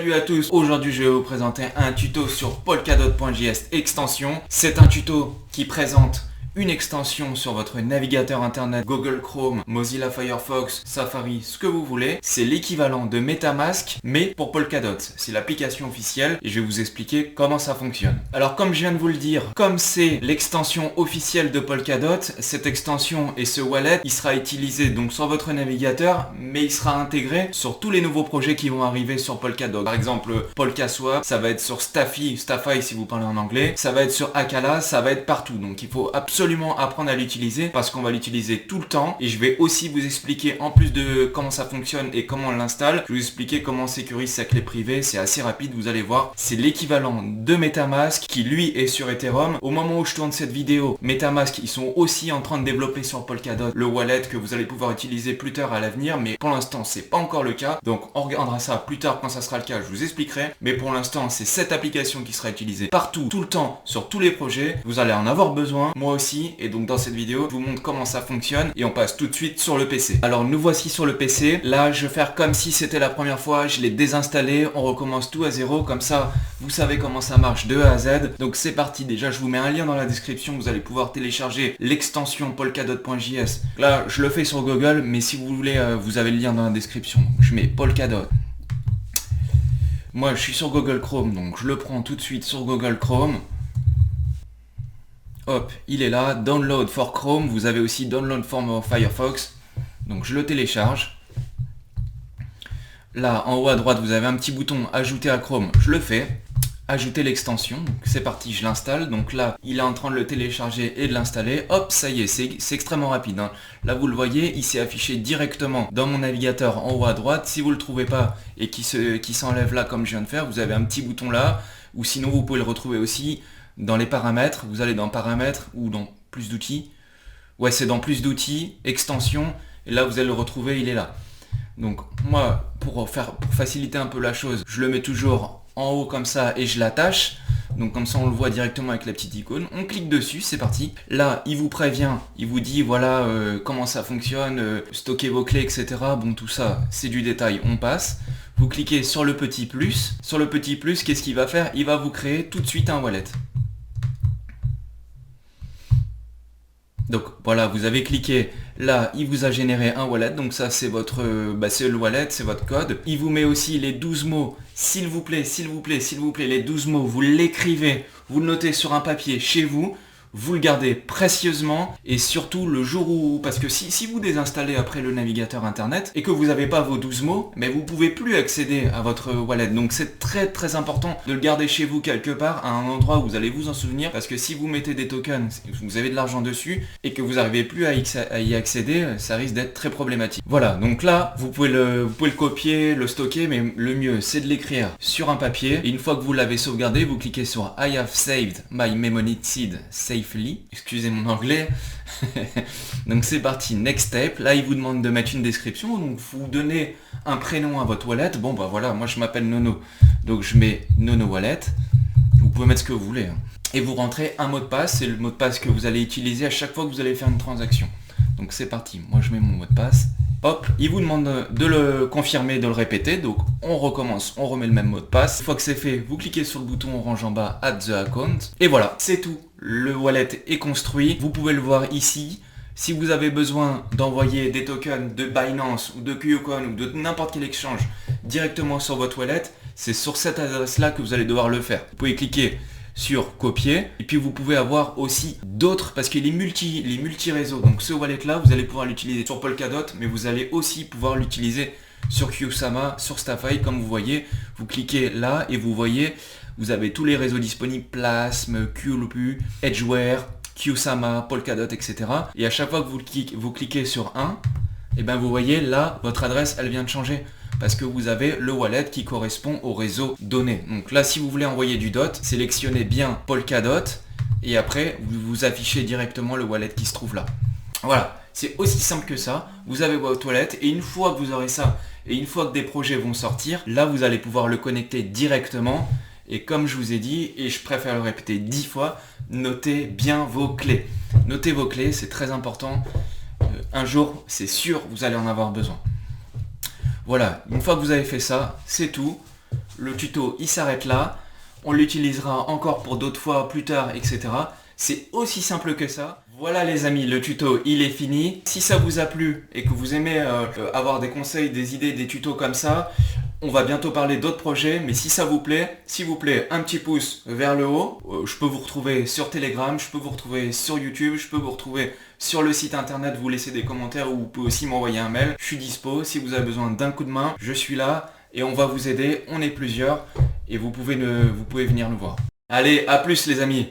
Salut à tous, aujourd'hui je vais vous présenter un tuto sur Polkadot.js extension. C'est un tuto qui présente une extension sur votre navigateur internet, Google Chrome, Mozilla Firefox, Safari, ce que vous voulez. C'est l'équivalent de MetaMask, mais pour Polkadot. C'est l'application officielle et je vais vous expliquer comment ça fonctionne. Alors comme je viens de vous le dire, comme c'est l'extension officielle de Polkadot, cette extension et ce wallet, il sera utilisé donc sur votre navigateur, mais il sera intégré sur tous les nouveaux projets qui vont arriver sur Polkadot. Par exemple, PolkaSwap, ça va être sur Staffy si vous parlez en anglais, ça va être sur Akala, ça va être partout. Donc il faut absolument apprendre à l'utiliser parce qu'on va l'utiliser tout le temps et je vais aussi vous expliquer, en plus de comment ça fonctionne et comment on l'installe, je vais vous expliquer comment on sécurise sa clé privée. C'est assez rapide, vous allez voir. C'est l'équivalent de MetaMask qui lui est sur Ethereum. Au moment où je tourne cette vidéo, MetaMask ils sont aussi en train de développer sur Polkadot le wallet que vous allez pouvoir utiliser plus tard à l'avenir, mais pour l'instant c'est pas encore le cas, donc on regardera ça plus tard quand ça sera le cas, je vous expliquerai. Mais pour l'instant c'est cette application qui sera utilisée partout, tout le temps, sur tous les projets. Vous allez en avoir besoin, moi aussi. Et donc dans cette vidéo, je vous montre comment ça fonctionne et on passe tout de suite sur le PC. Alors nous voici sur le PC. Là, je vais faire comme si c'était la première fois. Je l'ai désinstallé. On recommence tout à zéro. Comme ça, vous savez comment ça marche de A à Z. Donc c'est parti. Déjà, je vous mets un lien dans la description. Vous allez pouvoir télécharger l'extension Polkadot.js. Là, je le fais sur Google, mais si vous voulez, vous avez le lien dans la description. Je mets Polkadot. Moi, je suis sur Google Chrome, donc je le prends tout de suite sur Google Chrome. Hop, il est là, download for Chrome, vous avez aussi download for Firefox, donc je le télécharge. Là, en haut à droite, vous avez un petit bouton ajouter à Chrome, je le fais, ajouter l'extension, donc c'est parti, je l'installe. Donc là, il est en train de le télécharger et de l'installer, hop, ça y est, c'est extrêmement rapide, hein. Là, vous le voyez, il s'est affiché directement dans mon navigateur en haut à droite. Si vous ne le trouvez pas et qui s'enlève là comme je viens de faire, vous avez un petit bouton là, ou sinon vous pouvez le retrouver aussi dans les paramètres. Vous allez dans paramètres ou dans plus d'outils. Ouais, c'est dans plus d'outils, extension, et là vous allez le retrouver, il est là. Donc moi, pour faciliter un peu la chose, je le mets toujours en haut comme ça et je l'attache. Donc comme ça on le voit directement avec la petite icône. On clique dessus, c'est parti. Là, il vous prévient, il vous dit voilà comment ça fonctionne, stocker vos clés, etc. Bon, tout ça, c'est du détail, on passe. Vous cliquez sur le petit plus. Sur le petit plus, qu'est-ce qu'il va faire? Il va vous créer tout de suite un wallet. Donc voilà, vous avez cliqué, là il vous a généré un wallet, donc ça c'est votre, c'est le wallet, c'est votre code. Il vous met aussi les 12 mots, s'il vous plaît, les 12 mots, vous l'écrivez, vous le notez sur un papier chez vous, vous le gardez précieusement et surtout le jour où, parce que si vous désinstallez après le navigateur internet et que vous n'avez pas vos 12 mots, mais vous pouvez plus accéder à votre wallet. Donc c'est très très important de le garder chez vous quelque part, à un endroit où vous allez vous en souvenir, parce que si vous mettez des tokens, vous avez de l'argent dessus et que vous n'arrivez plus à y accéder, ça risque d'être très problématique. Voilà, donc là vous pouvez le copier, le stocker, mais le mieux c'est de l'écrire sur un papier. Et une fois que vous l'avez sauvegardé, vous cliquez sur I have saved my memory seed safely. Excusez mon anglais. Donc c'est parti, next step. Là il vous demande de mettre une description, donc vous donnez un prénom à votre wallet. Bon bah voilà, moi je m'appelle Nono, donc je mets Nono Wallet. Vous pouvez mettre ce que vous voulez, hein. Et vous rentrez un mot de passe, c'est le mot de passe que vous allez utiliser à chaque fois que vous allez faire une transaction. Donc c'est parti, moi je mets mon mot de passe. Hop, il vous demande de le confirmer, de le répéter, donc on recommence, on remet le même mot de passe. Une fois que c'est fait, vous cliquez sur le bouton orange en bas, Add the account, et voilà, c'est tout. Le wallet est construit, vous pouvez le voir ici. Si vous avez besoin d'envoyer des tokens de Binance ou de KuCoin ou de n'importe quel exchange directement sur votre wallet, c'est sur cette adresse-là que vous allez devoir le faire. Vous pouvez cliquer sur copier et puis vous pouvez avoir aussi d'autres, parce qu'il est multi-réseaux. Donc ce wallet là vous allez pouvoir l'utiliser sur Polkadot, mais vous allez aussi pouvoir l'utiliser sur Kusama, sur Staffy. Comme vous voyez, vous cliquez là et vous voyez, vous avez tous les réseaux disponibles, Plasm, Qloop, Edgeware, Kusama, Polkadot, etc. Et à chaque fois que vous cliquez sur un, et ben vous voyez là votre adresse elle vient de changer, parce que vous avez le wallet qui correspond au réseau donné. Donc là, si vous voulez envoyer du DOT, sélectionnez bien Polkadot et après vous affichez directement le wallet qui se trouve là. Voilà, c'est aussi simple que ça. Vous avez votre wallet et une fois que vous aurez ça et une fois que des projets vont sortir, là vous allez pouvoir le connecter directement. Et comme je vous ai dit, et je préfère le répéter 10 fois, notez bien vos clés. Notez vos clés, c'est très important. Un jour, c'est sûr, vous allez en avoir besoin. Voilà, une fois que vous avez fait ça, c'est tout. le tuto il s'arrête là. On l'utilisera encore pour d'autres fois plus tard, etc. C'est aussi simple que ça. Voilà les amis, le tuto il est fini. Si ça vous a plu et que vous aimez avoir des conseils, des idées, des tutos comme ça, on va bientôt parler d'autres projets, mais si ça vous plaît, s'il vous plaît, un petit pouce vers le haut. Je peux vous retrouver sur Telegram, je peux vous retrouver sur YouTube, je peux vous retrouver sur le site internet, vous laissez des commentaires ou vous pouvez aussi m'envoyer un mail. Je suis dispo, si vous avez besoin d'un coup de main, je suis là et on va vous aider, on est plusieurs et vous pouvez venir nous voir. Allez, à plus les amis!